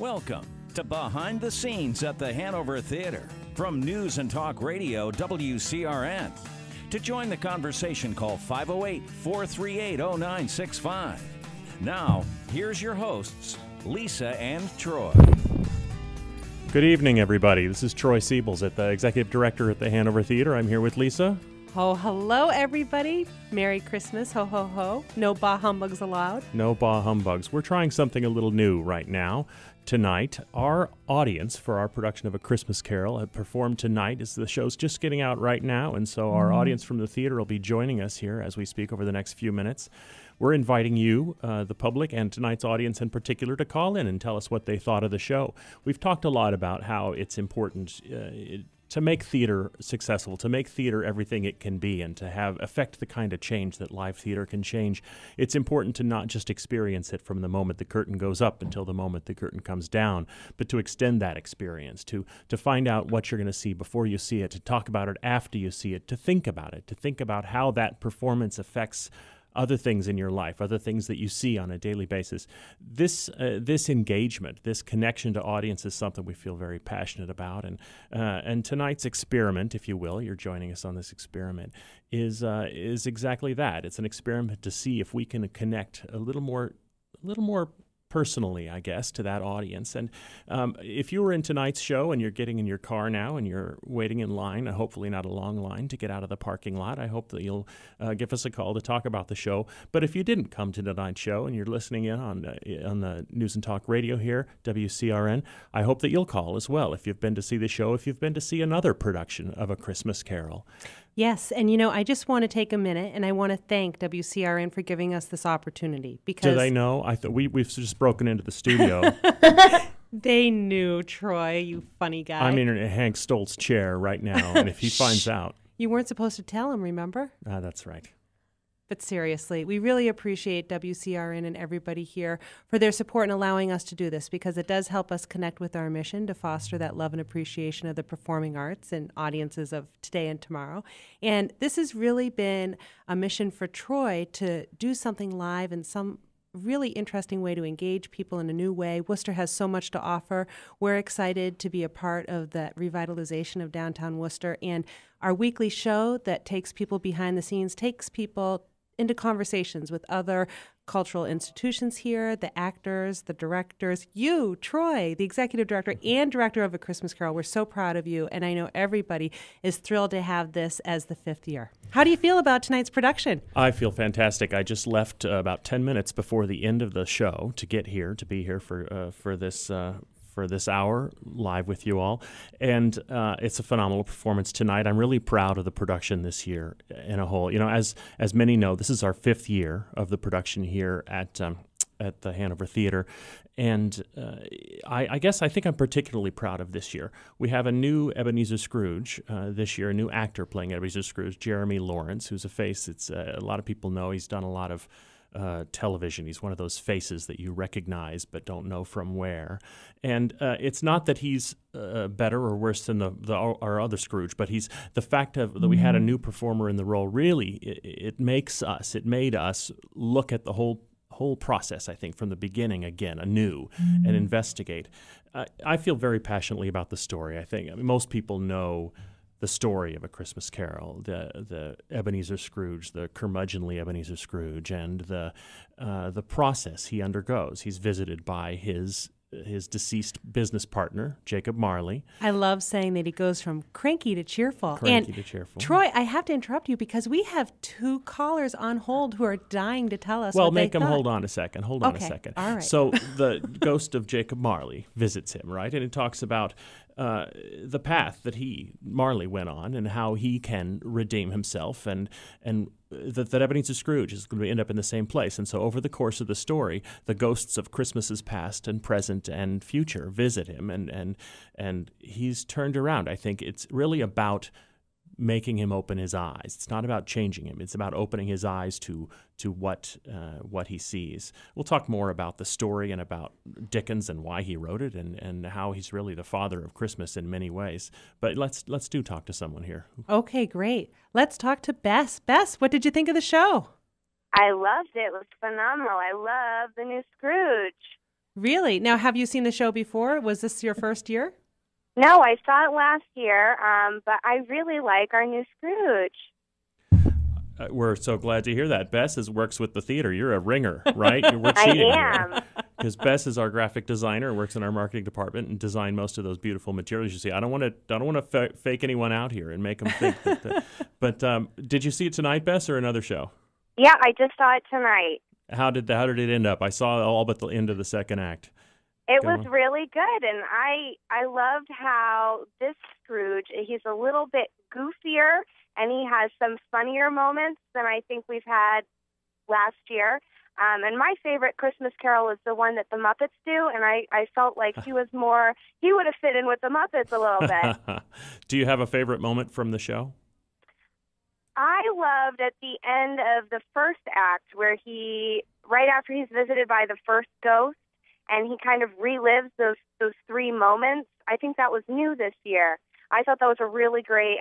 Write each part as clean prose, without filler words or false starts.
Welcome to Behind the Scenes at the Hanover Theater from News and Talk Radio WCRN. To join the conversation, call 508-438-0965. Now, here's your hosts, Lisa and Troy. Good evening, everybody. This is Troy Siebels, the Executive Director at the Hanover Theater. I'm here with Lisa. Oh, hello, everybody. Merry Christmas. Ho, ho, ho. No bah humbugs allowed. No bah humbugs. We're trying something a little new right now. Tonight, our audience for our production of A Christmas Carol have performed tonight. The show's just getting out right now, and so our audience from the theater will be joining us here as we speak over the next few minutes. We're inviting you, the public, and tonight's audience in particular, to call in and tell us what they thought of the show. We've talked a lot about how it's important to make theater successful, to make theater everything it can be, and to affect the kind of change that live theater can change. It's important to not just experience it from the moment the curtain goes up until the moment the curtain comes down, but to extend that experience, to find out what you're going to see before you see it, to talk about it after you see it, to think about how that performance affects other things in your life, other things that you see on a daily basis. This engagement, this connection to audience is something we feel very passionate about. And tonight's experiment, if you will, you're joining us on this experiment, is exactly that. It's an experiment to see if we can connect a little more personally, I guess, to that audience. And if you were in tonight's show and you're getting in your car now and you're waiting in line, hopefully not a long line, to get out of the parking lot, I hope that you'll give us a call to talk about the show. But if you didn't come to tonight's show and you're listening in on the News and Talk Radio here, WCRN, I hope that you'll call as well if you've been to see the show, if you've been to see another production of A Christmas Carol. Yes, and I just want to take a minute, and I want to thank WCRN for giving us this opportunity. Because do they know? I thought we've just broken into the studio. They knew, Troy, you funny guy. I'm in Hank Stoltz's chair right now, and if he finds out... You weren't supposed to tell him, remember? That's right. But seriously, we really appreciate WCRN and everybody here for their support in allowing us to do this, because it does help us connect with our mission to foster that love and appreciation of the performing arts and audiences of today and tomorrow. And this has really been a mission for Troy to do something live in some really interesting way to engage people in a new way. Worcester has so much to offer. We're excited to be a part of that revitalization of downtown Worcester. And our weekly show that takes people behind the scenes, takes people into conversations with other cultural institutions here, the actors, the directors, you, Troy, the executive director and director of A Christmas Carol. We're so proud of you, and I know everybody is thrilled to have this as the 5th year. How do you feel about tonight's production? I feel fantastic. I just left about 10 minutes before the end of the show to get here, to be here for this hour live with you all. And it's a phenomenal performance tonight. I'm really proud of the production this year in a whole. As many know, this is our 5th year of the production here at the Hanover Theater. And I think I'm particularly proud of this year. We have a new Ebenezer Scrooge this year, a new actor playing Ebenezer Scrooge, Jeremy Lawrence, who's a face it's a lot of people know. He's done a lot of television. He's one of those faces that you recognize but don't know from where. And it's not that he's better or worse than our other Scrooge, but he's the fact that we had a new performer in the role. Really, it made us look at the whole process, I think, from the beginning again, anew, and investigate. I feel very passionately about the story. I think most people know the story of A Christmas Carol, the Ebenezer Scrooge, the curmudgeonly Ebenezer Scrooge, and the process he undergoes. He's visited by his deceased business partner, Jacob Marley. I love saying that he goes from cranky to cheerful. Troy, I have to interrupt you because we have 2 callers on hold who are dying to tell us well, what they make them thought. hold on a second. All right. So the ghost of Jacob Marley visits him, right? And it talks about the path that Marley went on and how he can redeem himself, and that Ebenezer Scrooge is going to end up in the same place. And so over the course of the story, the ghosts of Christmases past and present and future visit him, and he's turned around. I think it's really about making him open his eyes. It's not about changing him. It's about opening his eyes to what he sees. We'll talk more about the story and about Dickens and why he wrote it, and how he's really the father of Christmas in many ways. But let's talk to someone here. Okay, great. Let's talk to Bess. Bess, what did you think of the show? I loved it. It was phenomenal. I love the new Scrooge. Really? Now, have you seen the show before? Was this your first year? No, I saw it last year, but I really like our new Scrooge. We're so glad to hear that. Bess works with the theater. You're a ringer, right? We're cheating I am. Because Bess is our graphic designer, works in our marketing department, and designed most of those beautiful materials you see. I don't want to fake anyone out here and make them think that. But did you see it tonight, Bess, or another show? Yeah, I just saw it tonight. How did it end up? I saw all but the end of the second act. It was really good, and I loved how this Scrooge, he's a little bit goofier, and he has some funnier moments than I think we've had last year. And my favorite Christmas Carol is the one that the Muppets do, and I felt like he would have fit in with the Muppets a little bit. Do you have a favorite moment from the show? I loved at the end of the first act where right after he's visited by the first ghost, and he kind of relives those three moments. I think that was new this year. I thought that was a really great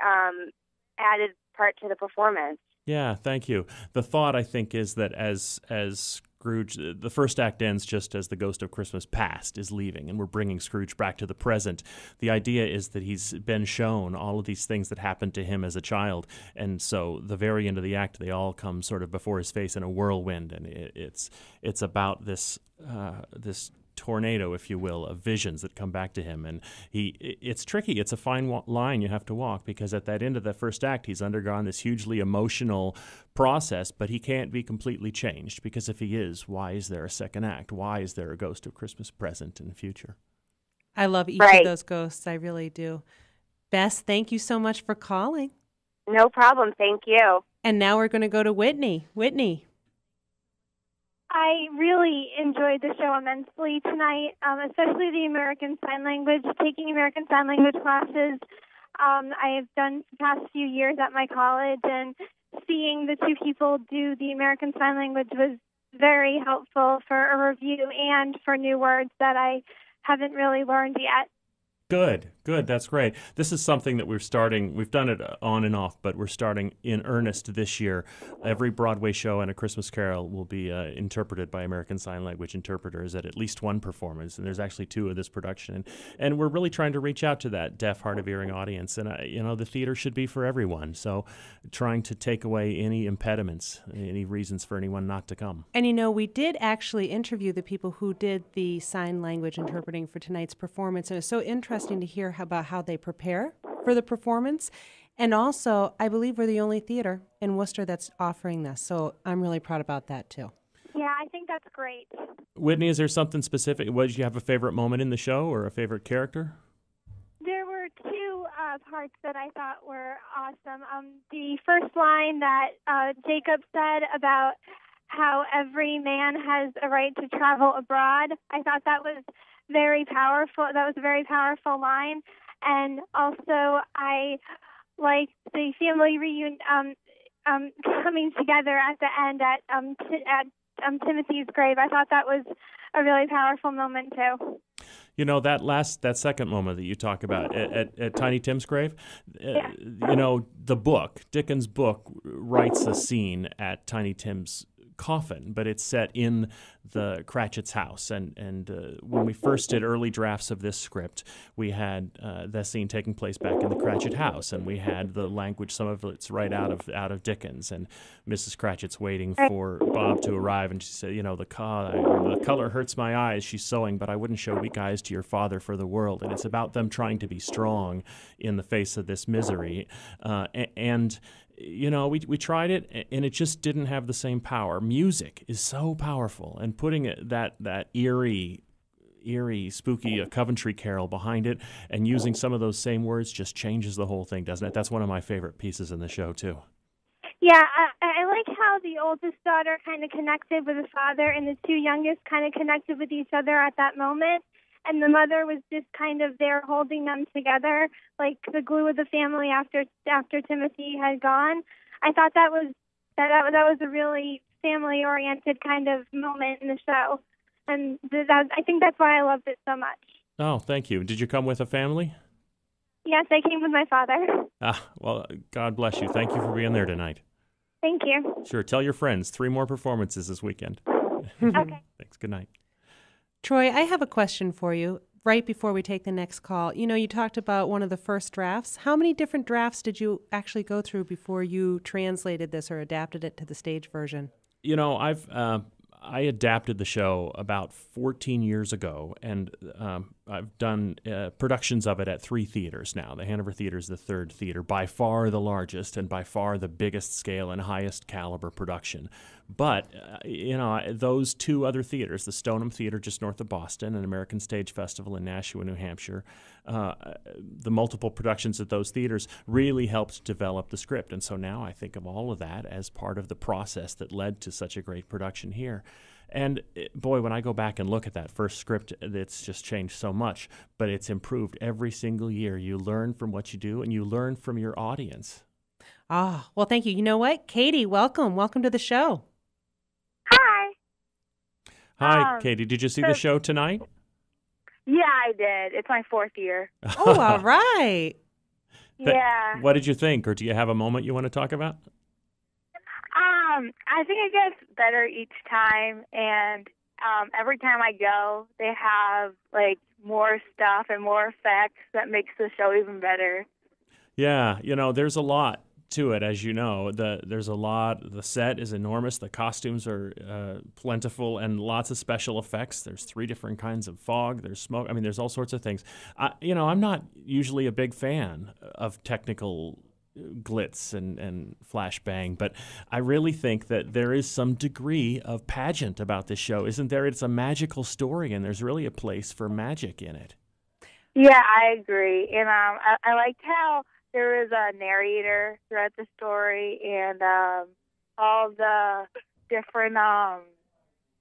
added part to the performance. Yeah, thank you. The thought, I think, is that as Scrooge, the first act ends just as the ghost of Christmas past is leaving, and we're bringing Scrooge back to the present. The idea is that he's been shown all of these things that happened to him as a child, and so the very end of the act, they all come sort of before his face in a whirlwind, and it's about this tornado, if you will, of visions that come back to him. And it's tricky. It's a fine line you have to walk, because at that end of the first act, he's undergone this hugely emotional process, but he can't be completely changed, because if he is, why is there a second act? Why is there a ghost of Christmas present in the future? I love each of those ghosts. I really do. Bess, thank you so much for calling. No problem. Thank you. And now we're going to go to Whitney. Whitney. I really enjoyed the show immensely tonight, especially the American Sign Language, taking American Sign Language classes. I have done the past few years at my college, and seeing the two people do the American Sign Language was very helpful for a review and for new words that I haven't really learned yet. Good. That's great. This is something that we've done it on and off, but we're starting in earnest this year. Every Broadway show and a Christmas Carol will be interpreted by American Sign Language interpreters at least one performance, and there's actually two of this production. And we're really trying to reach out to that deaf, hard of hearing audience. And, the theater should be for everyone. So trying to take away any impediments, any reasons for anyone not to come. And, we did actually interview the people who did the sign language interpreting for tonight's performance. And it was so interesting to hear about how they prepare for the performance. And also, I believe we're the only theater in Worcester that's offering this. So I'm really proud about that, too. Yeah, I think that's great. Whitney, is there something specific? Did you have a favorite moment in the show or a favorite character? There were two parts that I thought were awesome. The first line that Jacob said about how every man has a right to travel abroad, I thought that was very powerful. That was a very powerful line. And also, I liked the family reunion coming together at the end at Timothy's grave. I thought that was a really powerful moment too. That second moment that you talk about at Tiny Tim's grave, Dickens' book writes a scene at Tiny Tim's coffin, but it's set in the Cratchit's house. And when we first did early drafts of this script, we had the scene taking place back in the Cratchit house, and we had the language, some of it's right out of Dickens. And Mrs. Cratchit's waiting for Bob to arrive, and she said, the color hurts my eyes. She's sewing, but I wouldn't show weak eyes to your father for the world. And it's about them trying to be strong in the face of this misery. We tried it, and it just didn't have the same power. Music is so powerful, and putting that eerie, spooky Coventry carol behind it and using some of those same words just changes the whole thing, doesn't it? That's one of my favorite pieces in the show, too. Yeah, I like how the oldest daughter kind of connected with the father, and the two youngest kind of connected with each other at that moment. And the mother was just kind of there holding them together, like the glue of the family after Timothy had gone. I thought that was a really family-oriented kind of moment in the show. And I think that's why I loved it so much. Oh, thank you. Did you come with a family? Yes, I came with my father. Well, God bless you. Thank you for being there tonight. Thank you. Sure. Tell your friends. 3 more performances this weekend. Okay. Thanks. Good night. Troy, I have a question for you right before we take the next call. You know, you talked about one of the first drafts. How many different drafts did you actually go through before you translated this or adapted it to the stage version? You know, I adapted the show about 14 years ago, and I've done productions of it at 3 theaters now. The Hanover Theater is the 3rd theater, by far the largest and by far the biggest scale and highest caliber production. But, you know, those 2 other theaters, the Stoneham Theater just north of Boston and American Stage Festival in Nashua, New Hampshire, the multiple productions at those theaters really helped develop the script. And so now I think of all of that as part of the process that led to such a great production here. And boy, when I go back and look at that first script, it's just changed so much, but it's improved every single year. You learn from what you do, and you learn from your audience. Ah, well, thank you. You know what? Katie, welcome. Welcome to the show. Hi. Hi, Katie. Did you see the show tonight? Yeah, I did. It's my 4th year. Oh, all right. Yeah. What did you think, or do you have a moment you want to talk about? I think it gets better each time, and every time I go, they have like more stuff and more effects that makes the show even better. Yeah, you know, there's a lot to it, as you know. There's a lot. The set is enormous. The costumes are plentiful, and lots of special effects. There's 3 different kinds of fog. There's smoke. I mean, there's all sorts of things. You know, I'm not usually a big fan of technical glitz and flashbang, but I really think that there is some degree of pageant about this show, isn't there? It's a magical story, and there's really a place for magic in it. Yeah, I agree. And I liked how there was a narrator throughout the story, and all the different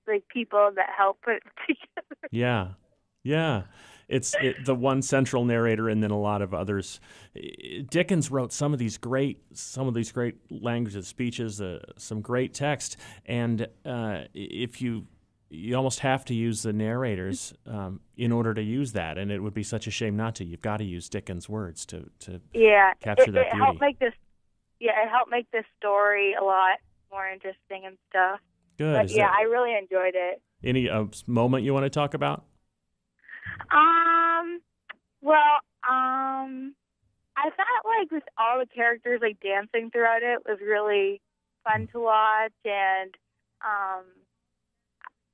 like people that help put it together. Yeah. It's the one central narrator, and then a lot of others. Dickens wrote some of these great languages, speeches, some great text, and if you almost have to use the narrators in order to use that, and it would be such a shame not to. You've got to use Dickens' words to capture that beauty. It helped make this story a lot more interesting and stuff. Good. But I really enjoyed it. Any moment you want to talk about? I thought like with all the characters like dancing throughout it was really fun to watch, and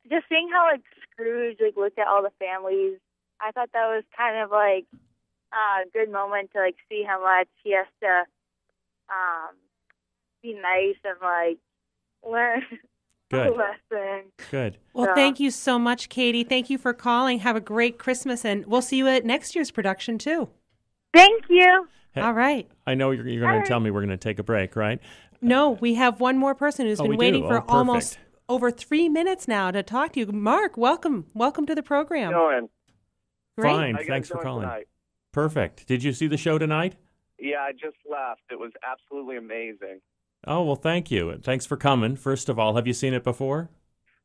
just seeing how like Scrooge like looked at all the families. I thought that was kind of like a good moment to like see how much he has to be nice and like learn. Good. Lesson. Good. Well, thank you so much, Katie. Thank you for calling. Have a great Christmas, and we'll see you at next year's production, too. Thank you. Hey, all right. I know you're going to tell me we're going to take a break, right? No, we have one more person who's been waiting for almost perfect. over 3 minutes now to talk to you. Mark, welcome. Welcome to the program. Doing? Great. Fine. Thanks for calling. Tonight? Perfect. Did you see the show tonight? Yeah, I just left. It was absolutely amazing. Oh, well, thank you. Thanks for coming. First of all, have you seen it before?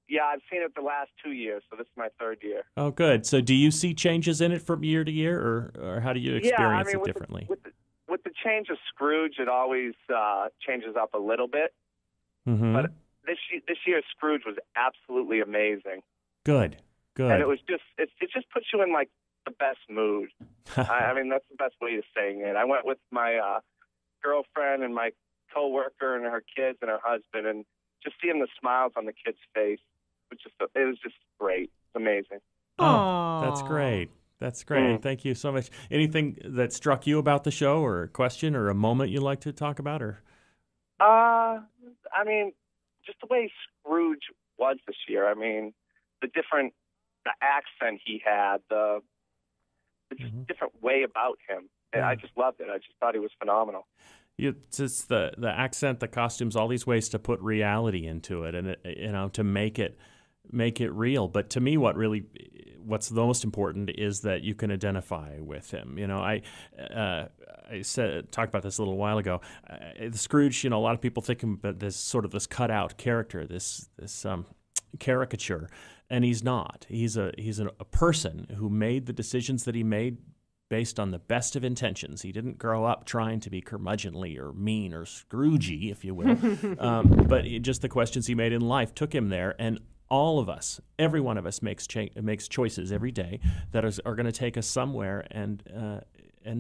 Yeah, I've seen it the last 2 years, so this is my 3rd year. Oh, good. So do you see changes in it from year to year, or how do you experience it differently? With the change of Scrooge, it always changes up a little bit. Mm-hmm. But this year, Scrooge was absolutely amazing. Good. And it just puts you in, like, the best mood. I mean, that's the best way of saying it. I went with my girlfriend and my co-worker and her kids and her husband, and just seeing the smiles on the kids' face, it was just great. It's amazing. Oh, that's great. That's great. Thank you so much. Anything that struck you about the show, or a question, or a moment you'd like to talk about? Or I mean, just the way Scrooge was this year. I mean, the accent he had, the different way about him. Yeah. I just loved it. I just thought he was phenomenal. It's just the accent, the costumes, all these ways to put reality into it, and to make it real. But to me, what's the most important is that you can identify with him. I talked about this a little while ago. The Scrooge, a lot of people think of this sort of this cutout character, this caricature, and he's not. He's a person who made the decisions that he made based on the best of intentions. He didn't grow up trying to be curmudgeonly or mean or Scroogey, if you will. But just the questions he made in life took him there, and all of us, every one of us makes choices every day that are going to take us somewhere, and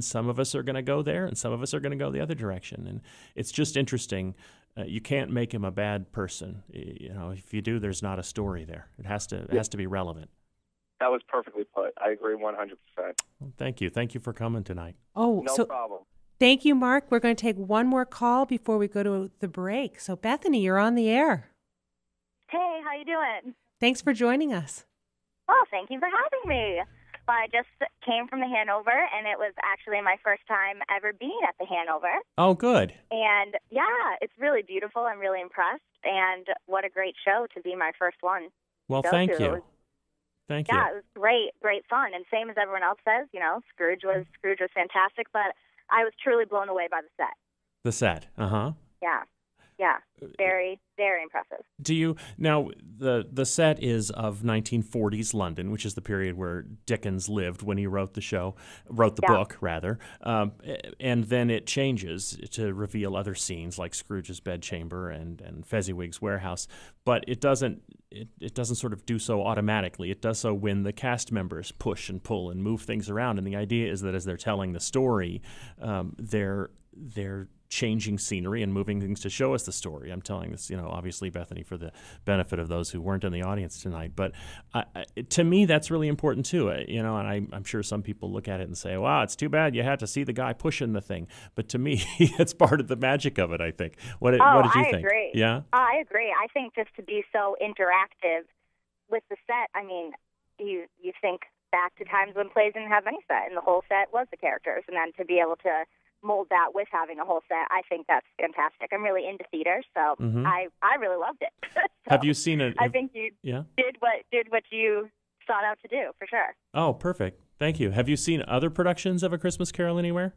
some of us are going to go there, and some of us are going to go the other direction. And it's just interesting. You can't make him a bad person. If you do, there's not a story there. It has to be relevant. That was perfectly put. I agree 100%. Well, thank you. Thank you for coming tonight. Oh, no problem. Thank you, Mark. We're going to take one more call before we go to the break. So, Bethany, you're on the air. Hey, how you doing? Thanks for joining us. Oh, thank you for having me. Well, I just came from the Hanover, and it was actually my first time ever being at the Hanover. Oh, good. And, yeah, it's really beautiful. I'm really impressed. And what a great show to be my first one. Well, thank you. Thank you. Yeah, it was great fun. And same as everyone else says, Scrooge was fantastic, but I was truly blown away by the set. The set, uh-huh. Yeah, very, very impressive. Do you now the set is of 1940s London, which is the period where Dickens lived when he wrote the book rather, and then it changes to reveal other scenes like Scrooge's bedchamber and Fezziwig's warehouse, but it doesn't sort of do so automatically. It does so when the cast members push and pull and move things around, and the idea is that as they're telling the story, they're changing scenery and moving things to show us the story. I'm telling this, obviously, Bethany, for the benefit of those who weren't in the audience tonight. But to me, that's really important too. And I'm sure some people look at it and say, "Wow, it's too bad you had to see the guy pushing the thing." But to me, it's part of the magic of it. I think. What did you think? I agree. Yeah, I agree. I think just to be so interactive with the set. I mean, you think back to times when plays didn't have any set, and the whole set was the characters, and then to be able to mold that with having a whole set, I think that's fantastic. I'm really into theater, so I really loved it. So have you seen it? I think you did what you sought out to do, for sure. Oh, perfect. Thank you. Have you seen other productions of A Christmas Carol anywhere?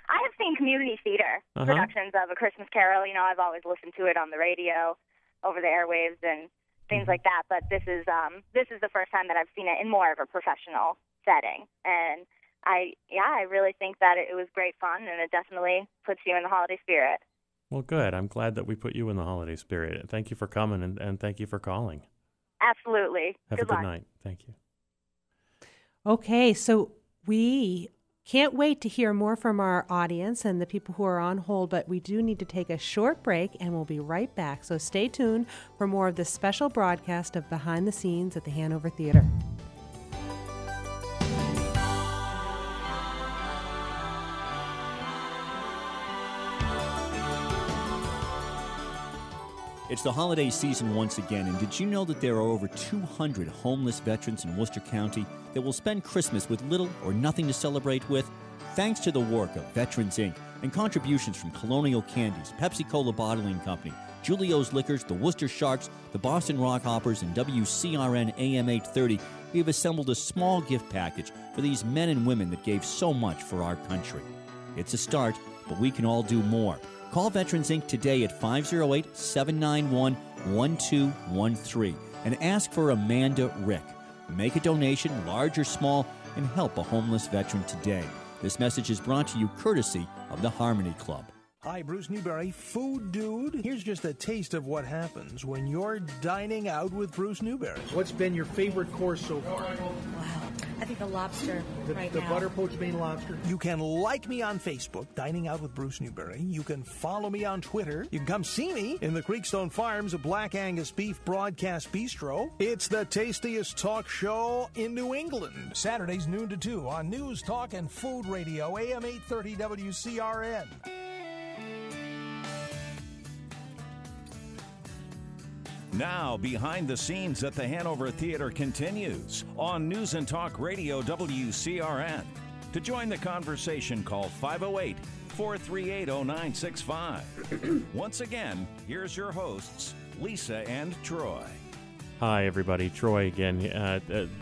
I have seen community theater productions of A Christmas Carol. I've always listened to it on the radio, over the airwaves, and things like that. But this is the first time that I've seen it in more of a professional setting, and I really think that it was great fun, and it definitely puts you in the holiday spirit. Well, good. I'm glad that we put you in the holiday spirit. Thank you for coming, and thank you for calling. Absolutely. Have a good night. Thank you. Okay, so we can't wait to hear more from our audience and the people who are on hold, but we do need to take a short break, and we'll be right back. So stay tuned for more of this special broadcast of Behind the Scenes at the Hanover Theater. It's the holiday season once again, and did you know that there are over 200 homeless veterans in Worcester County that will spend Christmas with little or nothing to celebrate with? Thanks to the work of Veterans Inc. and contributions from Colonial Candies, Pepsi-Cola Bottling Company, Julio's Liquors, the Worcester Sharks, the Boston Rock Hoppers, and WCRN AM 830, we have assembled a small gift package for these men and women that gave so much for our country. It's a start, but we can all do more. Call Veterans Inc. today at 508-791-1213 and ask for Amanda Rick. Make a donation, large or small, and help a homeless veteran today. This message is brought to you courtesy of the Harmony Club. Hi, Bruce Newberry, Food Dude. Here's just a taste of what happens when you're dining out with Bruce Newberry. What's been your favorite course so far? Wow. I think the lobster The butter poached Maine lobster. You can like me on Facebook, Dining Out with Bruce Newberry. You can follow me on Twitter. You can come see me in the Creekstone Farms, a Black Angus Beef Broadcast Bistro. It's the tastiest talk show in New England. Saturdays noon to 2 on News, Talk, and Food Radio, AM 830 WCRN. Now, Behind the Scenes at the Hanover Theater continues on News and Talk Radio WCRN. To join the conversation, call 508-438-0965. Once again, here's your hosts, Lisa and Troy. Hi, everybody. Troy again.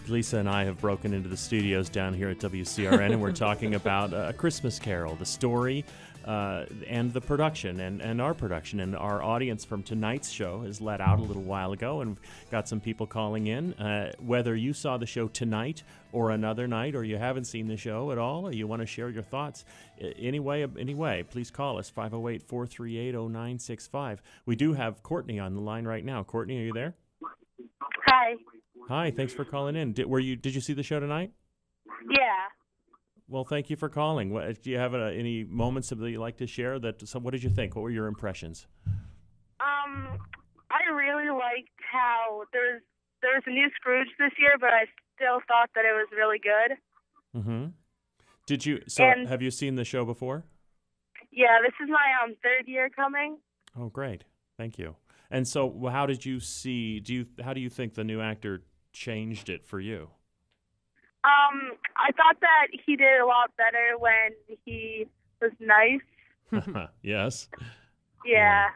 Lisa and I have broken into the studios down here at WCRN, and we're talking about A Christmas Carol, the story and the production and our production. And our audience from tonight's show has let out a little while ago, and got some people calling in. Whether you saw the show tonight or another night, or you haven't seen the show at all, or you want to share your thoughts, anyway, please call us, 508-438-0965. We do have Courtney on the line right now. Courtney, are you there? Hi. Hi, thanks for calling in. Did you see the show tonight? Yeah. Well, thank you for calling. Do you have any moments that you'd like to share? What did you think? What were your impressions? I really liked how there's a new Scrooge this year, but I still thought that it was really good. Mm-hmm. Have you seen the show before? Yeah, this is my third year coming. Oh, great. Thank you. And so how did you see, how do you think the new actor changed it for you? I thought that he did a lot better when he was nice. Yes. Yeah.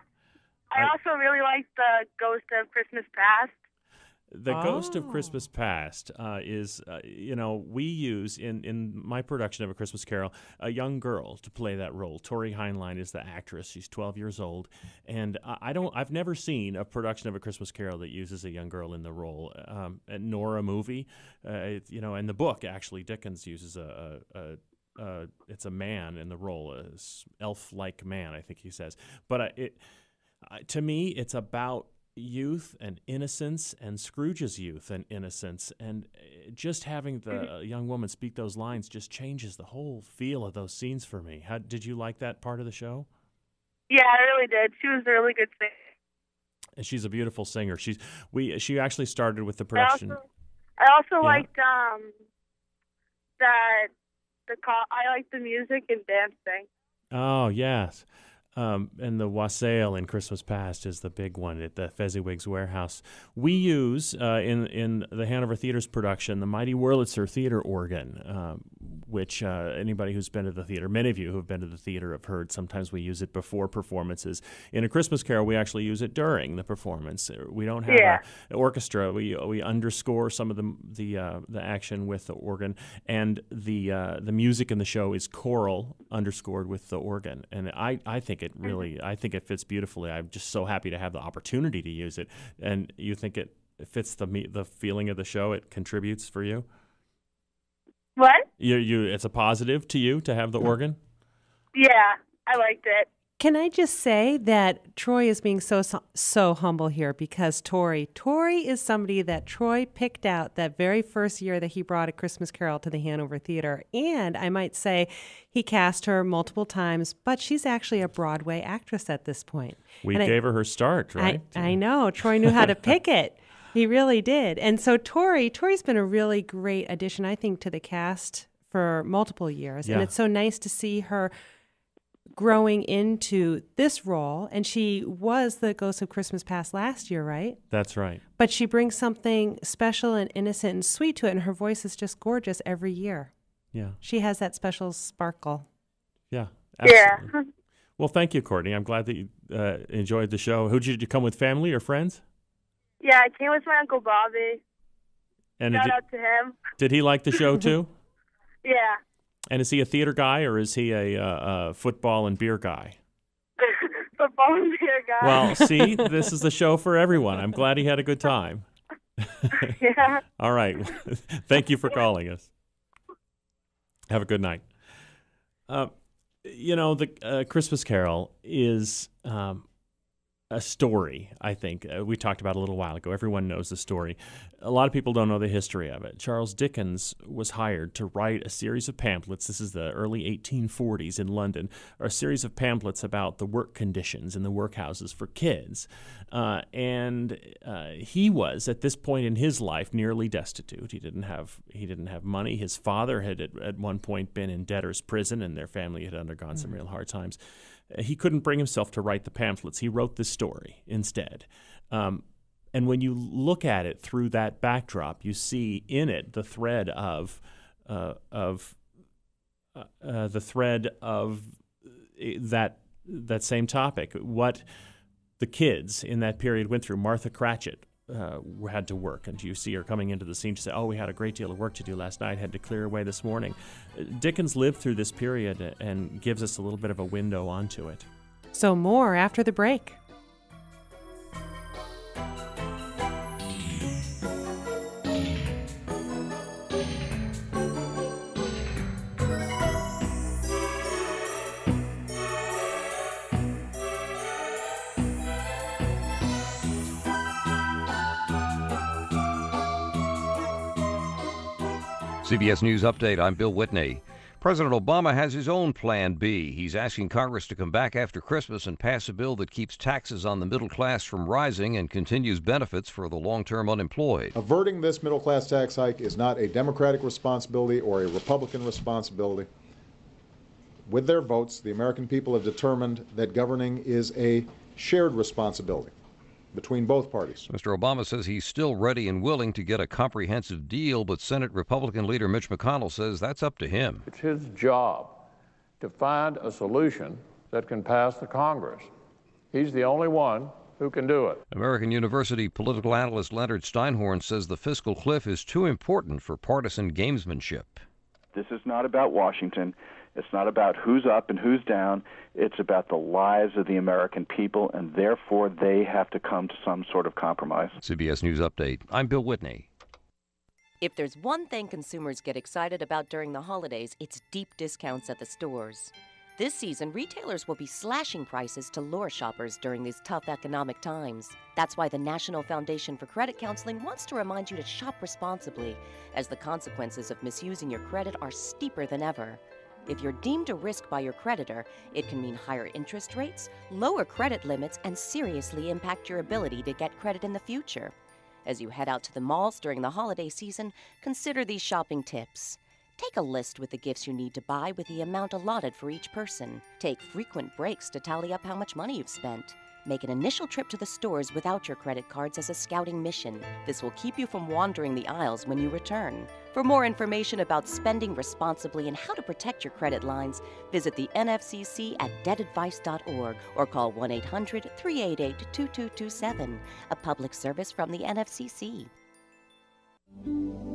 I also really liked the Ghost of Christmas Past. The Ghost of Christmas Past is, we use in my production of A Christmas Carol a young girl to play that role. Tori Heinlein is the actress. She's 12 years old, and I've never seen a production of A Christmas Carol that uses a young girl in the role, nor a movie. In the book, actually, Dickens uses it's a man in the role, an elf-like man, I think he says. But to me, it's about youth and innocence, and Scrooge's youth and innocence, and just having the young woman speak those lines just changes the whole feel of those scenes for me. Did you like that part of the show? Yeah, I really did. She was a really good singer. And she's a beautiful singer. She actually started with the production. I also liked I liked the music and dancing. Oh yes. And the wassail in Christmas Past is the big one at the Fezziwig's Warehouse. We use, in the Hanover Theater's production, the mighty Wurlitzer theater organ, which anybody who's been to the theater, many of you who have been to the theater have heard. Sometimes we use it before performances. In A Christmas Carol, we actually use it during the performance. We don't have an orchestra. We underscore some of the action with the organ, and the music in the show is choral underscored with the organ. And I think it fits beautifully. I'm just so happy to have the opportunity to use it. And you think it fits the feeling of the show? It contributes for you? What? It's a positive to you to have the organ? Yeah, I liked it. Can I just say that Troy is being so humble here, because Tori is somebody that Troy picked out that very first year that he brought A Christmas Carol to the Hanover Theater. And I might say he cast her multiple times, but she's actually a Broadway actress at this point. We gave her start, right? I know. Troy knew how to pick it. He really did. And so Tori's been a really great addition, I think, to the cast for multiple years. Yeah. And it's so nice to see her growing into this role. And she was the Ghost of Christmas Past last year, right? That's right. But she brings something special and innocent and sweet to it, and her voice is just gorgeous every year. Yeah. She has that special sparkle. Yeah, absolutely. Yeah. Well, thank you, Courtney. I'm glad that you enjoyed the show. Did you come with, family or friends? Yeah, I came with my Uncle Bobby. And shout out to him. Did he like the show too? Yeah. And is he a theater guy, or is he a football and beer guy? Football and beer guy. Well, see, this is the show for everyone. I'm glad he had a good time. Yeah. All right. Thank you for calling us. Have a good night. The Christmas Carol is a story, I think. We talked about it a little while ago. Everyone knows the story. A lot of people don't know the history of it. Charles Dickens was hired to write a series of pamphlets. This is the early 1840s in London, a series of pamphlets about the work conditions in the workhouses for kids. And he was, at this point in his life, nearly destitute. He didn't have money. His father had at one point been in debtor's prison, and their family had undergone some real hard times. He couldn't bring himself to write the pamphlets. He wrote this story instead. And when you look at it through that backdrop, you see in it the thread of that same topic. What the kids in that period went through. Martha Cratchit had to work, and you see her coming into the scene to say, "Oh, we had a great deal of work to do last night. Had to clear away this morning." Dickens lived through this period and gives us a little bit of a window onto it. So more after the break. CBS News Update, I'm Bill Whitney. President Obama has his own Plan B. He's asking Congress to come back after Christmas and pass a bill that keeps taxes on the middle class from rising and continues benefits for the long-term unemployed. Averting this middle class tax hike is not a Democratic responsibility or a Republican responsibility. With their votes, the American people have determined that governing is a shared responsibility between both parties. Mr. Obama says he's still ready and willing to get a comprehensive deal, but Senate Republican leader Mitch McConnell says that's up to him. It's his job to find a solution that can pass the Congress. He's the only one who can do it. American University political analyst Leonard Steinhorn says the fiscal cliff is too important for partisan gamesmanship. This is not about Washington. It's not about who's up and who's down. It's about the lives of the American people, and therefore they have to come to some sort of compromise. CBS News Update, I'm Bill Whitney. If there's one thing consumers get excited about during the holidays, it's deep discounts at the stores. This season, retailers will be slashing prices to lure shoppers during these tough economic times. That's why the National Foundation for Credit Counseling wants to remind you to shop responsibly, as the consequences of misusing your credit are steeper than ever. If you're deemed a risk by your creditor, it can mean higher interest rates, lower credit limits, and seriously impact your ability to get credit in the future. As you head out to the malls during the holiday season, consider these shopping tips. Take a list with the gifts you need to buy with the amount allotted for each person. Take frequent breaks to tally up how much money you've spent. Make an initial trip to the stores without your credit cards as a scouting mission. This will keep you from wandering the aisles when you return. For more information about spending responsibly and how to protect your credit lines, visit the NFCC at debtadvice.org or call 1-800-388-2227, a public service from the NFCC.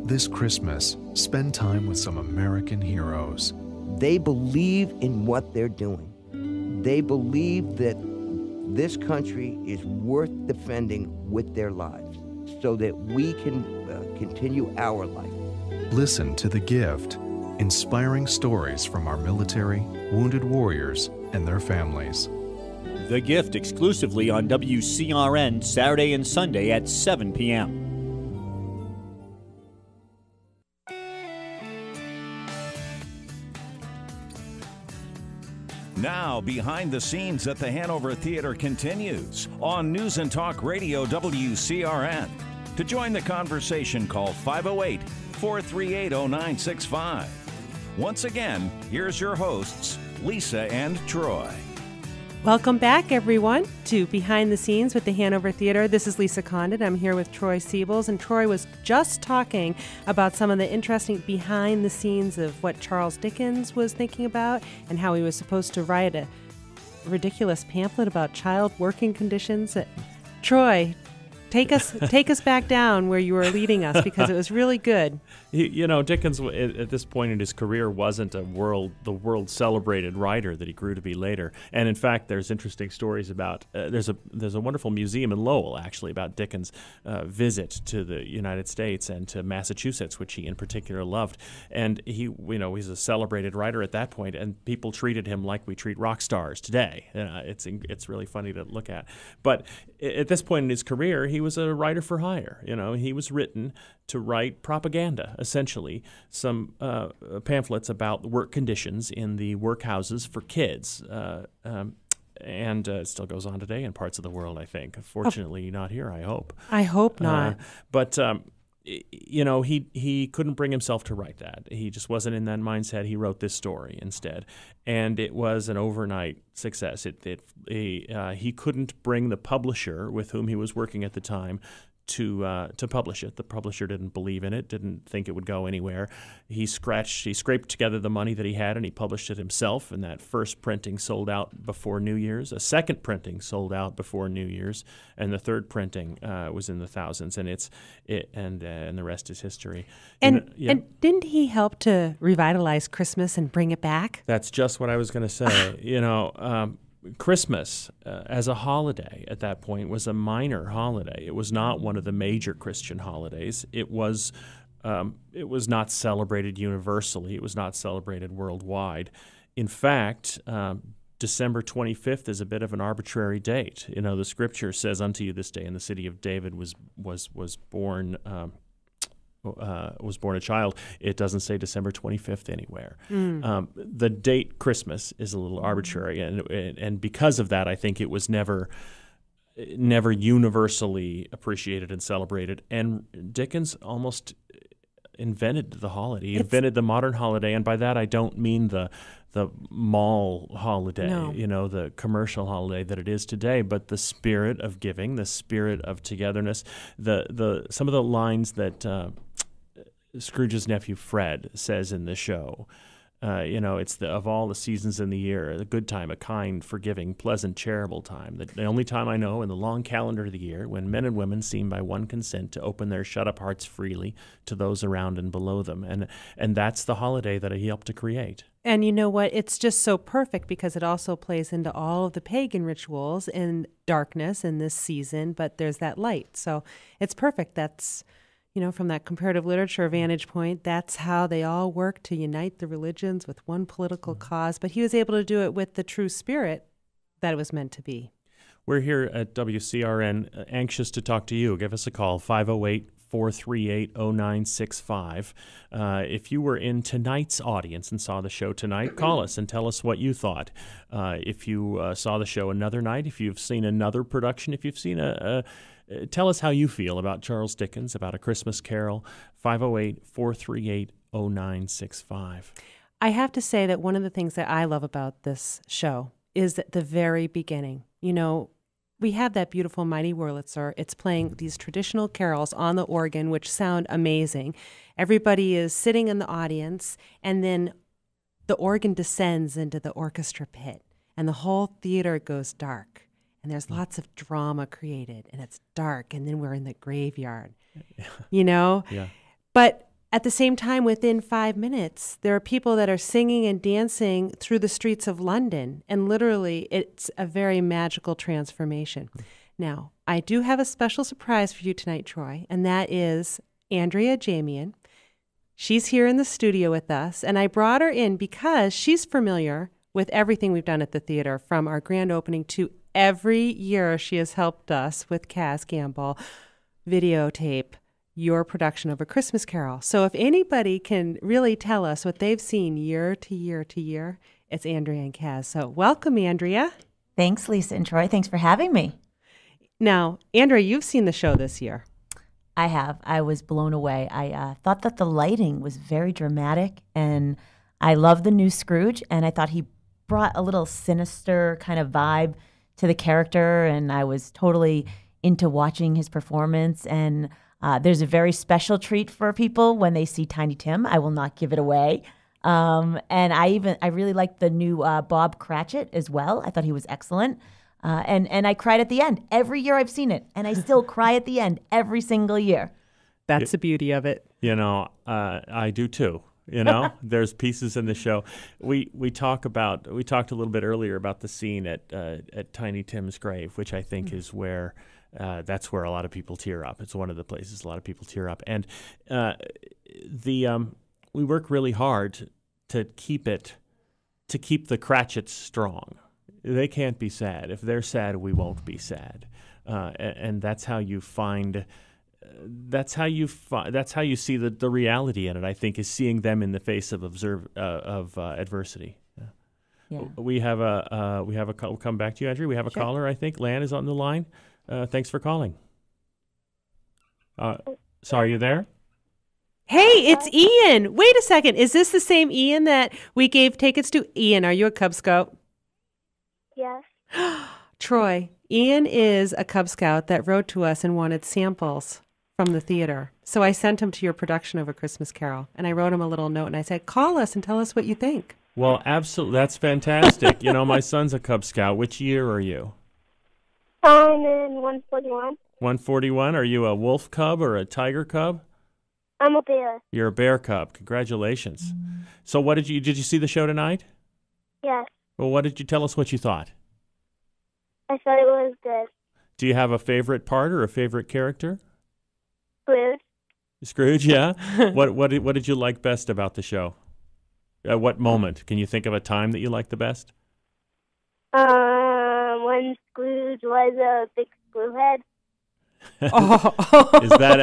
This Christmas, spend time with some American heroes. They believe in what they're doing. They believe that this country is worth defending with their lives so that we can continue our life. Listen to The Gift, inspiring stories from our military, wounded warriors, and their families. The Gift exclusively on WCRN Saturday and Sunday at 7 p.m. Now, Behind the Scenes at the Hanover Theater continues on News and Talk Radio WCRN. To join the conversation, call 508-438-0965. Once again, here's your hosts, Lisa and Troy. Welcome back, everyone, to Behind the Scenes with the Hanover Theater. This is Lisa Condit. I'm here with Troy Siebels, and Troy was just talking about some of the interesting behind the scenes of what Charles Dickens was thinking about and how he was supposed to write a ridiculous pamphlet about child working conditions. Troy, take us back down where you were leading us, because it was really good. You know, Dickens at this point in his career wasn't the world celebrated writer that he grew to be later. And in fact, there's interesting stories about there's a wonderful museum in Lowell actually about Dickens' visit to the United States and to Massachusetts, which he in particular loved. And he's a celebrated writer at that point, and people treated him like we treat rock stars today. It's really funny to look at. But at this point in his career, he was a writer for hire. He was written to write propaganda, essentially, some pamphlets about the work conditions in the workhouses for kids. And it still goes on today in parts of the world, I think. Fortunately, not here, I hope. I hope not. But he couldn't bring himself to write that. He just wasn't in that mindset. He wrote this story instead, and it was an overnight success. He couldn't bring the publisher with whom he was working at the time to publish it. The publisher didn't believe in it, didn't think it would go anywhere. He scraped together the money that he had, and he published it himself. And that first printing sold out before New Year's. A second printing sold out before New Year's, and the third printing was in the thousands. And and the rest is history. And didn't he help to revitalize Christmas and bring it back? That's just what I was going to say. Christmas as a holiday at that point was a minor holiday. It was not one of the major Christian holidays. It was not celebrated universally. It was not celebrated worldwide. In fact, December 25th is a bit of an arbitrary date. The Scripture says, "Unto you this day in the city of David was born." was born a child, it doesn't say December 25th anywhere. The date Christmas is a little arbitrary, and because of that, I think it was never universally appreciated and celebrated. And Dickens almost invented the holiday. He invented the modern holiday, and by that I don't mean the mall holiday, the commercial holiday that it is today, but the spirit of giving, the spirit of togetherness. The some of the lines that Scrooge's nephew Fred says in the show. It's of all the seasons in the year, a good time, a kind, forgiving, pleasant, charitable time. The only time I know in the long calendar of the year when men and women seem by one consent to open their shut-up hearts freely to those around and below them. And that's the holiday that he helped to create. And you know what? It's just so perfect because it also plays into all of the pagan rituals and darkness in this season, but there's that light. So it's perfect. That's... from that comparative literature vantage point, that's how they all work to unite the religions with one political cause. But he was able to do it with the true spirit that it was meant to be. We're here at WCRN, anxious to talk to you. Give us a call, 508-438-0965. If you were in tonight's audience and saw the show tonight, call us and tell us what you thought. If you saw the show another night, if you've seen another production, if you've seen tell us how you feel about Charles Dickens, about A Christmas Carol, 508-438-0965. I have to say that one of the things that I love about this show is at the very beginning. We have that beautiful Mighty Wurlitzer. It's playing these traditional carols on the organ, which sound amazing. Everybody is sitting in the audience, and then the organ descends into the orchestra pit, and the whole theater goes dark. And there's lots of drama created, and it's dark, and then we're in the graveyard, Yeah. But at the same time, within 5 minutes, there are people that are singing and dancing through the streets of London, and literally it's a very magical transformation. Now, I do have a special surprise for you tonight, Troy, and that is Andrea Jamian. She's here in the studio with us, and I brought her in because she's familiar with everything we've done at the theater, from our grand opening to every year she has helped us with Cass Gamble videotape your production of A Christmas Carol. So if anybody can really tell us what they've seen year to year to year, it's Andrea and Cass. So welcome, Andrea. Thanks, Lisa and Troy. Thanks for having me. Now, Andrea, you've seen the show this year. I have. I was blown away. I thought that the lighting was very dramatic, and I love the new Scrooge, and I thought he brought a little sinister kind of vibe to the character, and I was totally into watching his performance. And there's a very special treat for people when they see Tiny Tim. I will not give it away. And I really liked the new Bob Cratchit as well. I thought he was excellent. And I cried at the end every year I've seen it, and I still cry at the end every single year. That's the beauty of it. I do too. There's pieces in the show. We talked a little bit earlier about the scene at Tiny Tim's grave, which I think is where that's where a lot of people tear up. It's one of the places a lot of people tear up, and we work really hard to keep the Cratchits strong. They can't be sad. If they're sad, we won't be sad, and that's how you find. That's how you see the reality in it. I think is seeing them in the face of adversity. Yeah. We have a call. We'll come back to you, Andrew. We have a caller. I think Lan is on the line. Thanks for calling. So are you there? Hey, it's Ian. Wait a second. Is this the same Ian that we gave tickets to? Ian, are you a Cub Scout? Yes. Troy, Ian is a Cub Scout that wrote to us and wanted samples from the theater. So I sent him to your production of A Christmas Carol, and I wrote him a little note, and I said, call us and tell us what you think. Well, absolutely. That's fantastic. My son's a Cub Scout. Which year are you? I'm in 141. 141? Are you a wolf cub or a tiger cub? I'm a bear. You're a bear cub. Congratulations. So did you see the show tonight? Yes. Well, what did you tell us what you thought? I thought it was good. Do you have a favorite part or a favorite character? Scrooge. Scrooge, yeah. What did you like best about the show? At what moment? Can you think of a time that you liked the best? When Scrooge was a big screwhead. Is that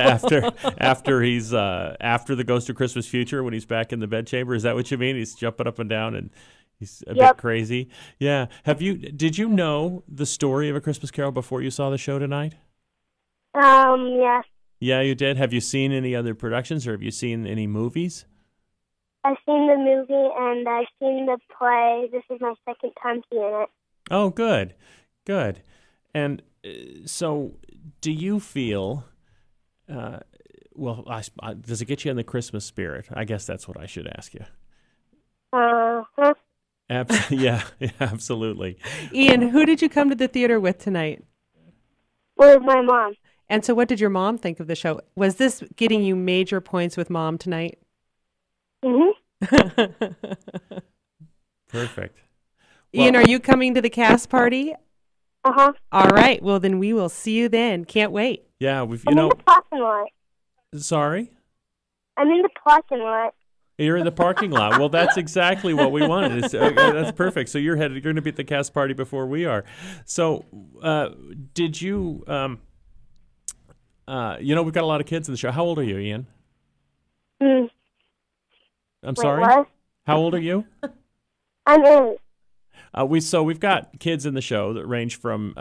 after he's after the Ghost of Christmas Future when he's back in the bedchamber? Is that what you mean? He's jumping up and down and he's a bit crazy. Yeah. Did you know the story of A Christmas Carol before you saw the show tonight? Yes. Yeah, you did. Have you seen any other productions, or have you seen any movies? I've seen the movie and I've seen the play. This is my second time seeing it. Oh, good. And so, do you feel? Does it get you in the Christmas spirit? I guess that's what I should ask you. Uh-huh. Yeah, absolutely. Ian, who did you come to the theater with tonight? With my mom. And so what did your mom think of the show? Was this getting you major points with Mom tonight? Mm-hmm. Perfect. Ian, are you coming to the cast party? Uh-huh. All right. Well, then we will see you then. Can't wait. Yeah, I'm in the parking lot. Sorry? I'm in the parking lot. You're in the parking lot. Well, that's exactly what we wanted. That's perfect. So you're going to be at the cast party before we are. So, did you? We've got a lot of kids in the show. How old are you, Ian? I'm sorry. What? How old are you? I'm 8. We've got kids in the show that range from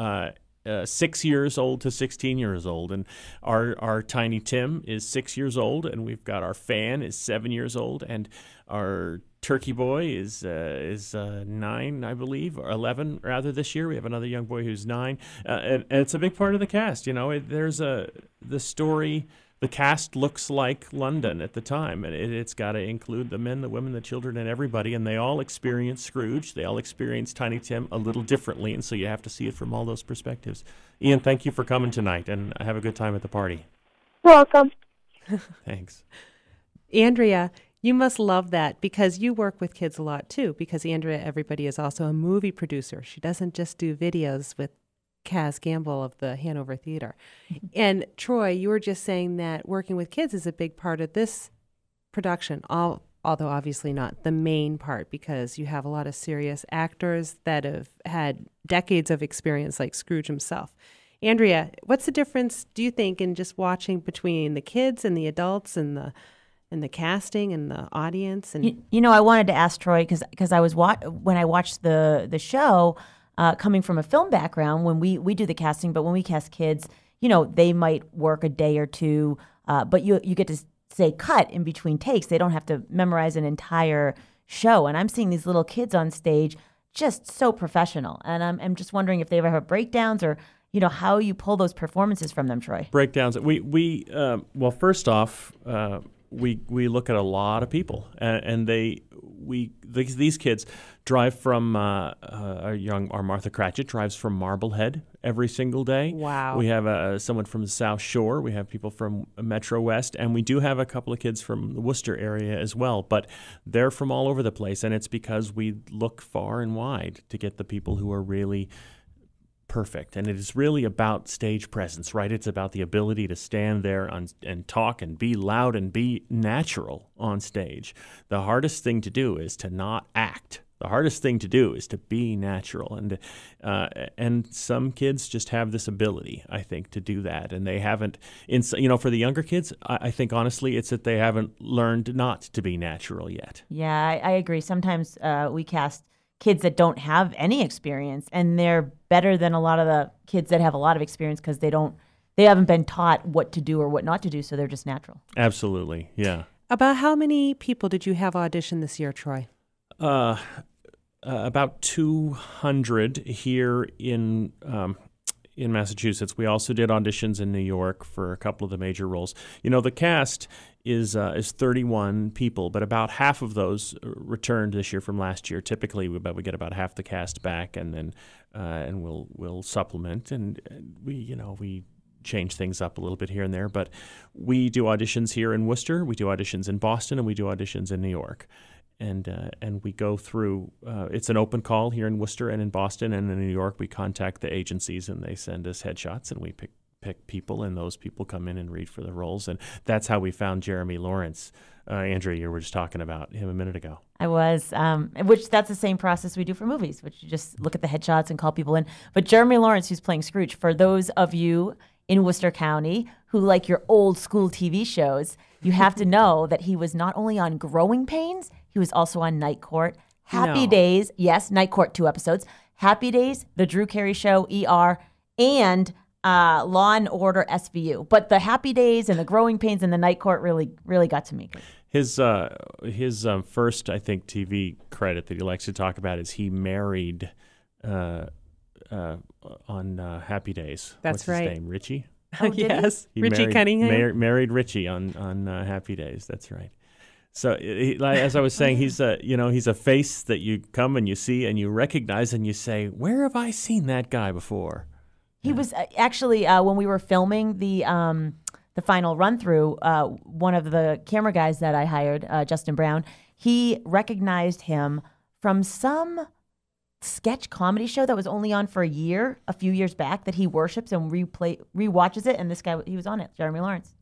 6 years old to 16 years old, and our tiny Tim is 6 years old, and we've got our Fan is 7 years old, and our Turkey Boy is 9, I believe, or 11 rather this year. We have another young boy who's 9, and it's a big part of the cast. There's the story. The cast looks like London at the time, and it's got to include the men, the women, the children, and everybody, and they all experience Scrooge. They all experience Tiny Tim a little differently, and so you have to see it from all those perspectives. Ian, thank you for coming tonight, and have a good time at the party. Welcome. Thanks. Andrea, you must love that because you work with kids a lot, too, because Andrea, everybody, is also a movie producer. She doesn't just do videos with Kaz Gamble of the Hanover Theater. And Troy, you were just saying that working with kids is a big part of this production, although obviously not the main part, because you have a lot of serious actors that have had decades of experience, like Scrooge himself. Andrea, what's the difference, do you think, in just watching between the kids and the adults and the casting and the audience? And I wanted to ask Troy because I was when I watched the show. Coming from a film background, when we do the casting, but when we cast kids, they might work a day or two, but you get to say cut in between takes. They don't have to memorize an entire show. And I'm seeing these little kids on stage just so professional. And I'm just wondering if they ever have breakdowns or, how you pull those performances from them, Troy. Breakdowns. Well, first off, we look at a lot of people, and these kids drive from our Martha Cratchit drives from Marblehead every single day. Wow. We have someone from the South Shore. We have people from Metro West, and we do have a couple of kids from the Worcester area as well. But they're from all over the place, and it's because we look far and wide to get the people who are really perfect. And it is really about stage presence, right? It's about the ability to stand there and talk and be loud and be natural on stage. The hardest thing to do is to not act. The hardest thing to do is to be natural. And some kids just have this ability, I think, to do that. And they haven't, for the younger kids, I think, honestly, it's that they haven't learned not to be natural yet. Yeah, I agree. Sometimes we cast kids that don't have any experience, and they're better than a lot of the kids that have a lot of experience because they haven't been taught what to do or what not to do, so they're just natural. Absolutely, yeah. About how many people did you have audition this year, Troy? About 200 here in Massachusetts. We also did auditions in New York for a couple of the major roles. The cast is 31 people, but about half of those returned this year from last year. Typically, we get about half the cast back, and then we'll supplement, and we change things up a little bit here and there. But we do auditions here in Worcester, we do auditions in Boston, and we do auditions in New York. And we go through, it's an open call here in Worcester and in Boston, and in New York we contact the agencies and they send us headshots and we pick people, and those people come in and read for the roles. And that's how we found Jeremy Lawrence. Andrea, you were just talking about him a minute ago. I was, that's the same process we do for movies, which you just look at the headshots and call people in. But Jeremy Lawrence, who's playing Scrooge, for those of you in Worcester County who like your old school TV shows, you have to know that he was not only on Growing Pains, he was also on Night Court, Happy Days, yes, Night Court 2 episodes, Happy Days, The Drew Carey Show, ER, and Law and Order SVU. But the Happy Days and the Growing Pains and the Night Court really got to me. His first, I think, TV credit that he likes to talk about is he married on Happy Days. That's What's right. His name? Richie? Yes, He Richie Cunningham. Married Richie on Happy Days. That's right. So, as I was saying, he's a face that you come and you see and you recognize and you say, where have I seen that guy before? He was actually when we were filming the final run through. One of the camera guys that I hired, Justin Brown, he recognized him from some sketch comedy show that was only on for a few years back, that he worships and rewatches it. And this guy, he was on it, Jeremy Lawrence.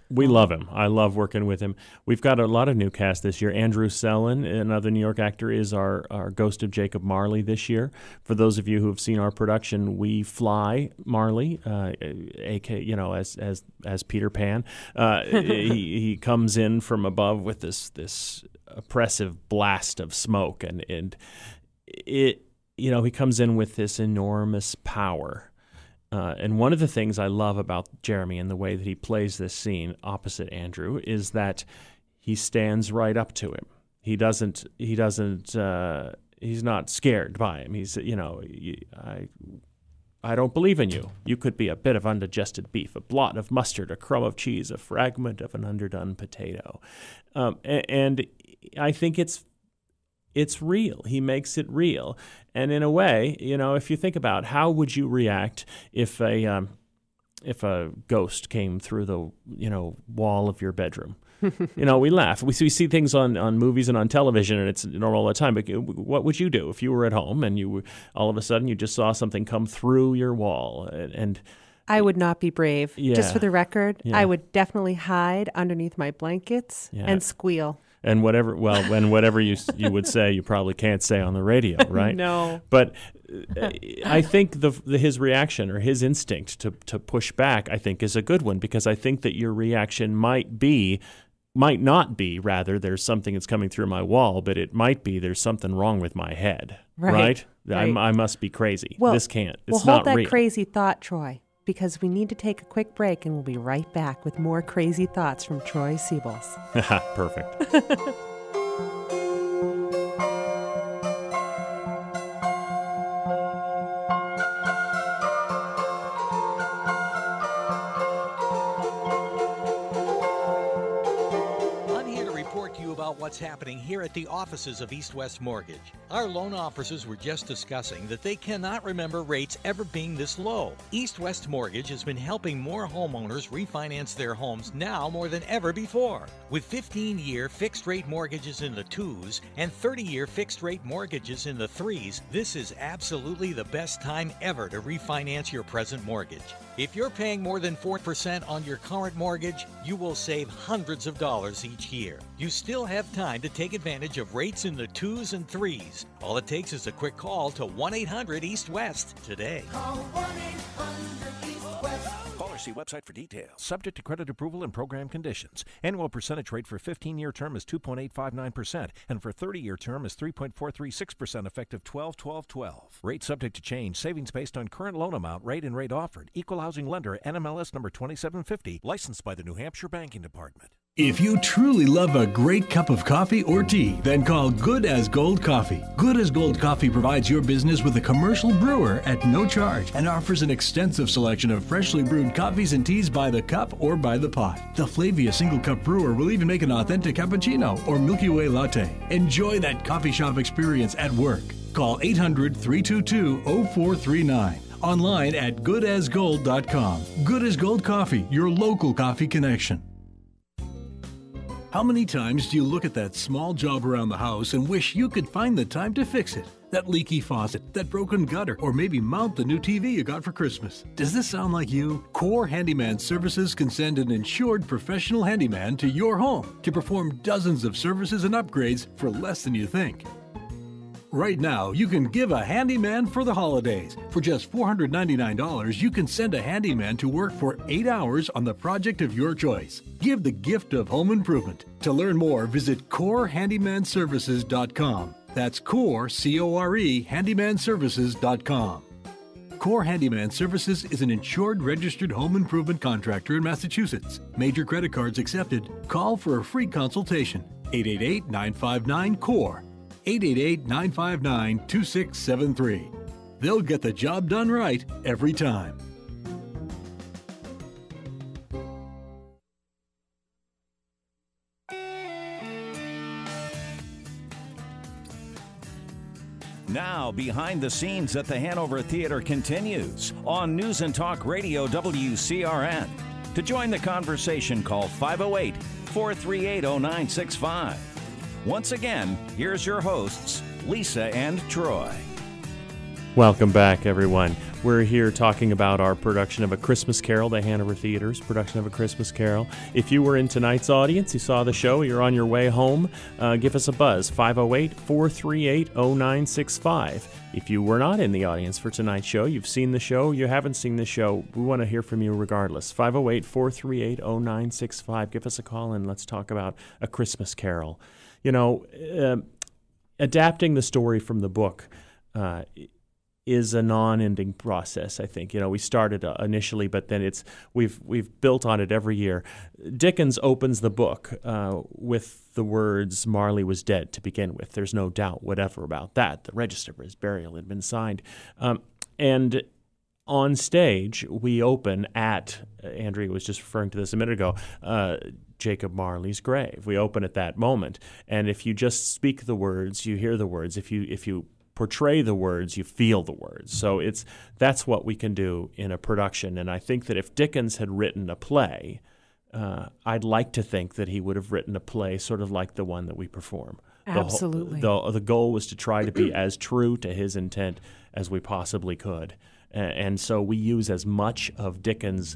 We love him. I love working with him. We've got a lot of new cast this year. Andrew Sellin, another New York actor, is our Ghost of Jacob Marley this year. For those of you who have seen our production, we fly Marley, as Peter Pan. He comes in from above with this oppressive blast of smoke, and he comes in with this enormous power. And one of the things I love about Jeremy and the way that he plays this scene opposite Andrew is that he stands right up to him. He's not scared by him. I don't believe in you. You could be a bit of undigested beef, a blot of mustard, a crumb of cheese, a fragment of an underdone potato. And I think it's real. He makes it real. And in a way, if you think about how would you react if a ghost came through the, wall of your bedroom? We laugh. We see things on movies and on television, and it's normal all the time. But what would you do if you were at home and all of a sudden you just saw something come through your wall? And I would not be brave. Yeah. Just for the record, Yeah. I would definitely hide underneath my blankets and squeal. And whatever you would say, you probably can't say on the radio, right? No. But I think his reaction or his instinct to push back, I think, is a good one, because I think that your reaction might not be, rather, there's something that's coming through my wall, but it might be there's something wrong with my head, right? I must be crazy. Well, this can't. It's hold not real. that crazy thought, Troy, because we need to take a quick break, and we'll be right back with more crazy thoughts from Troy Siebels. Perfect. What's happening here at the offices of East West Mortgage. Our loan officers were just discussing that they cannot remember rates ever being this low. East West Mortgage has been helping more homeowners refinance their homes now more than ever before. With 15-year fixed-rate mortgages in the 2s and 30-year fixed-rate mortgages in the 3s, this is absolutely the best time ever to refinance your present mortgage. If you're paying more than 4% on your current mortgage, you will save hundreds of dollars each year. You still have time to take advantage of rates in the 2s and 3s. All it takes is a quick call to 1-800-EAST-WEST today. Call 1-800-EAST-WEST. Call or see website for details. Subject to credit approval and program conditions. Annual percentage rate for 15-year term is 2.859%, and for 30-year term is 3.436% effective 12/12/12. Rate subject to change. Savings based on current loan amount, rate, and rate offered. Equal housing lender, NMLS number 2750. Licensed by the New Hampshire Banking Department. If you truly love a great cup of coffee or tea, then call Good as Gold Coffee. Good as Gold Coffee provides your business with a commercial brewer at no charge and offers an extensive selection of freshly brewed coffees and teas by the cup or by the pot. The Flavia single cup brewer will even make an authentic cappuccino or Milky Way latte. Enjoy that coffee shop experience at work. Call 800-322-0439. Online at goodasgold.com. Good as Gold Coffee, your local coffee connection. How many times do you look at that small job around the house and wish you could find the time to fix it? That leaky faucet, that broken gutter, or maybe mount the new TV you got for Christmas. Does this sound like you? Core Handyman Services can send an insured professional handyman to your home to perform dozens of services and upgrades for less than you think. Right now, you can give a handyman for the holidays. For just $499, you can send a handyman to work for 8 hours on the project of your choice. Give the gift of home improvement. To learn more, visit CoreHandymanServices.com. That's Core, C-O-R-E, HandymanServices.com. Core Handyman Services is an insured, registered home improvement contractor in Massachusetts. Major credit cards accepted. Call for a free consultation. 888-959-CORE. 888-959-2673. They'll get the job done right every time. Now, Behind the Scenes at the Hanover Theater continues on News and Talk Radio WCRN. To join the conversation, call 508-438-0965. Once again, here's your hosts, Lisa and Troy. Welcome back, everyone. We're here talking about our production of A Christmas Carol, the Hanover Theater's production of A Christmas Carol. If you were in tonight's audience, you saw the show, you're on your way home, give us a buzz, 508-438-0965. If you were not in the audience for tonight's show, you've seen the show, you haven't seen the show, we want to hear from you regardless. 508-438-0965. Give us a call and let's talk about A Christmas Carol. You know, adapting the story from the book is a non-ending process, I think. You know, we started initially, but then we've built on it every year. Dickens opens the book with the words, "Marley was dead," to begin with. There's no doubt whatever about that. The register of his burial had been signed. And on stage, we open at, Andrea was just referring to this a minute ago, Jacob Marley's grave. We open at that moment. And if you just speak the words, you hear the words. If you portray the words, you feel the words. So that's what we can do in a production. And I think that if Dickens had written a play, I'd like to think that he would have written a play sort of like the one that we perform. Absolutely. The goal was to try to be as true to his intent as we possibly could. And so we use as much of Dickens'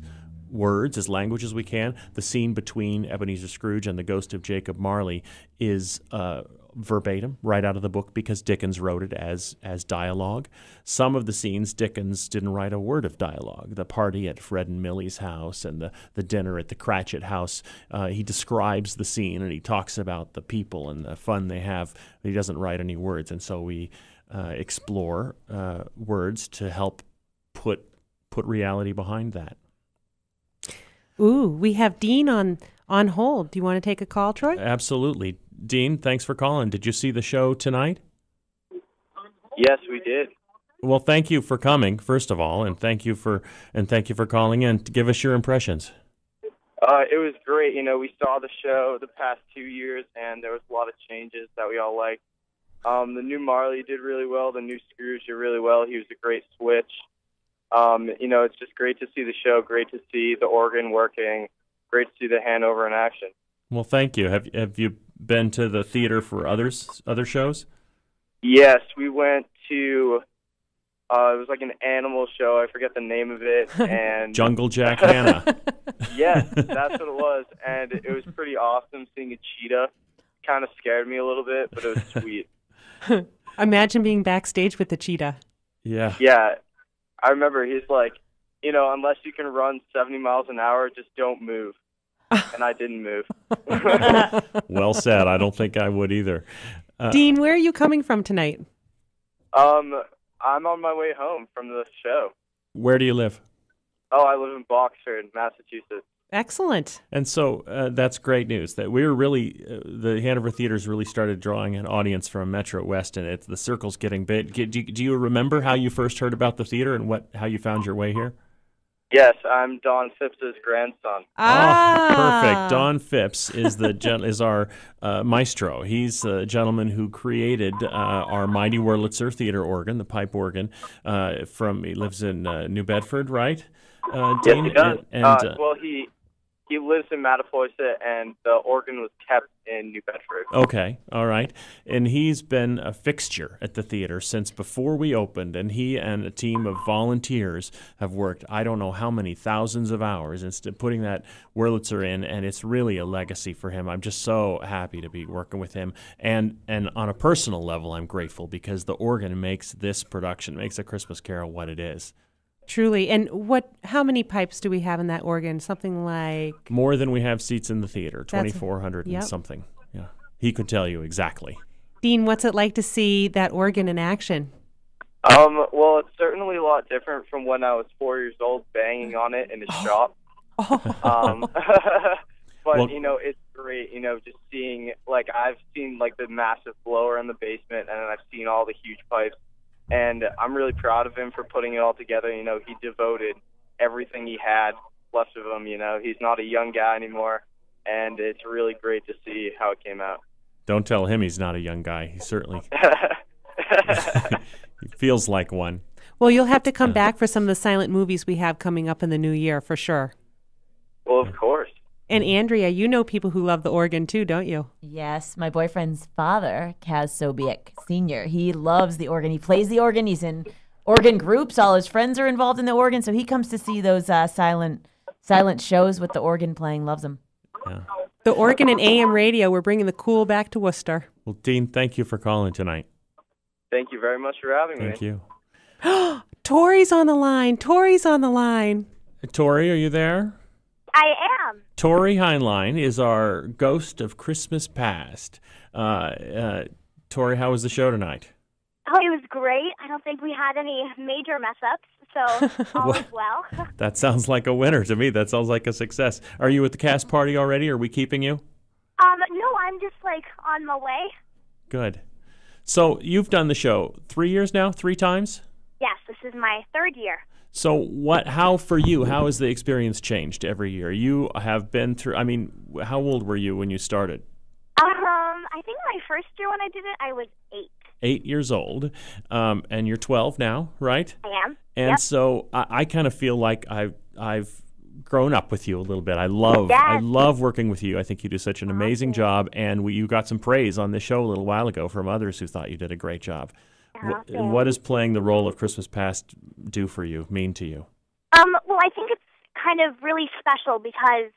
words, as language as we can. The scene between Ebenezer Scrooge and the ghost of Jacob Marley is verbatim right out of the book because Dickens wrote it as dialogue. Some of the scenes, Dickens didn't write a word of dialogue. The party at Fred and Millie's house and the dinner at the Cratchit house, he describes the scene and he talks about the people and the fun they have. He doesn't write any words, and so we explore words to help put reality behind that. Ooh, we have Dean on hold. Do you want to take a call, Troy? Absolutely. Dean, thanks for calling. Did you see the show tonight? Yes, we did. Well, thank you for coming, first of all, and thank you for calling in. Give us your impressions. It was great. You know, we saw the show the past 2 years, and there was a lot of changes that we all liked. The new Marley did really well. The new Scrooge did really well. He was a great switch. You know, it's just great to see the show, great to see the organ working, great to see the Hanover in action. Well, thank you. Have you been to the theater for other shows? Yes, we went to, it was like an animal show. I forget the name of it. And Jungle Jack Hanna. Yes, that's what it was. And it was pretty awesome seeing a cheetah. Kind of scared me a little bit, but it was sweet. Imagine being backstage with the cheetah. Yeah. Yeah. I remember he's like, you know, unless you can run 70 miles an hour, just don't move. And I didn't move. Well said. I don't think I would either. Dean, where are you coming from tonight? I'm on my way home from the show. Where do you live? Oh, I live in Boxford, Massachusetts. Excellent. And so that's great news. That we were really, the Hanover Theaters really started drawing an audience from Metro West, and the circle's getting big. Do you remember how you first heard about the theater and how you found your way here? Yes, I'm Don Phipps's grandson. Perfect. Don Phipps is our maestro. He's the gentleman who created our mighty Wurlitzer theater organ, the pipe organ. He lives in New Bedford, right? Yes, he does. And Well, he lives in Mattapoisett, and the organ was kept in New Bedford. Okay, all right. And he's been a fixture at the theater since before we opened, and he and a team of volunteers have worked I don't know how many thousands of hours instead putting that Wurlitzer in, and it's really a legacy for him. I'm just so happy to be working with him. And on a personal level, I'm grateful because the organ makes this production, makes A Christmas Carol what it is. Truly. And how many pipes do we have in that organ? Something like... More than we have seats in the theater, 2,400 and something. Yeah, he could tell you exactly. Dean, what's it like to see that organ in action? Well, it's certainly a lot different from when I was 4 years old banging on it in a shop. But, Well, it's great, just seeing, like, I've seen, like, the massive blower in the basement, and I've seen all the huge pipes. And I'm really proud of him for putting it all together. He devoted everything he had left of him. He's not a young guy anymore, and it's really great to see how it came out. Don't tell him he's not a young guy. He certainly he feels like one. Well, you'll have to come back for some of the silent movies we have coming up in the new year, for sure. Well, of course. And Andrea, you know people who love the organ too, don't you? Yes, my boyfriend's father, Kaz Sobiek Sr., he loves the organ. He plays the organ. He's in organ groups. All his friends are involved in the organ, so he comes to see those silent shows with the organ playing. Loves them. Yeah. The organ and AM radio, we're bringing the cool back to Worcester. Well, Dean, thank you for calling tonight. Thank you very much for having me. Thank you. Tori's on the line. Tori's on the line. Tori, are you there? I am. Tori Heinlein is our ghost of Christmas past. Tori, how was the show tonight? Oh, it was great. I don't think we had any major mess-ups, so all is well. That sounds like a winner to me. That sounds like a success. Are you at the cast party already? Are we keeping you? No, I'm just, on my way. Good. So you've done the show 3 years now? 3 times? Yes, this is my 3rd year. So how for you, how has the experience changed every year? You have been through, how old were you when you started? I think my first year when I did it, I was 8. 8 years old, and you're 12 now, right? I am. And Yep. so I kind of feel like I've grown up with you a little bit. I love working with you. I think you do such an amazing job, and you got some praise on this show a little while ago from others who thought you did a great job. What does playing the role of Christmas Past mean to you? Well, I think it's kind of really special because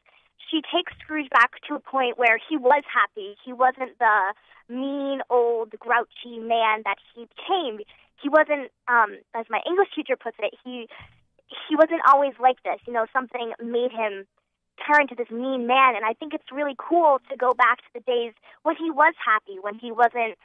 she takes Scrooge back to a point where he was happy. He wasn't the mean, old, grouchy man that he became. He wasn't, as my English teacher puts it, he wasn't always like this. Something made him turn to this mean man. And I think it's really cool to go back to the days when he was happy, when he wasn't,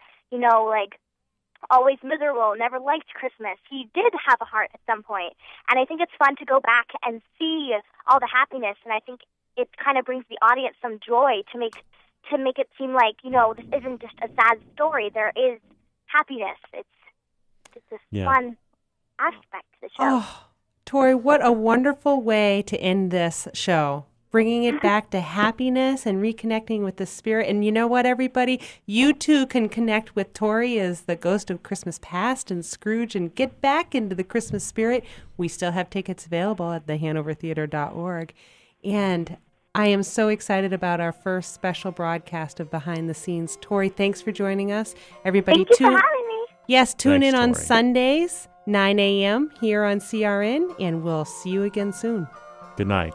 always miserable, never liked Christmas. He did have a heart at some point. And I think it's fun to go back and see all the happiness. And I think it kind of brings the audience some joy to make it seem like, this isn't just a sad story. There is happiness. It's this fun aspect to the show. Oh, Tori, what a wonderful way to end this show. Bringing it back to happiness and reconnecting with the spirit. And you know what, everybody? You too can connect with Tori as the ghost of Christmas past and Scrooge and get back into the Christmas spirit. We still have tickets available at thehanovertheater.org. And I am so excited about our first special broadcast of Behind the Scenes. Tori, thanks for joining us. Everybody, Thank you for having me. Yes, tune Thanks, in on Tori. Sundays, 9 a.m. here on CRN, and we'll see you again soon. Good night.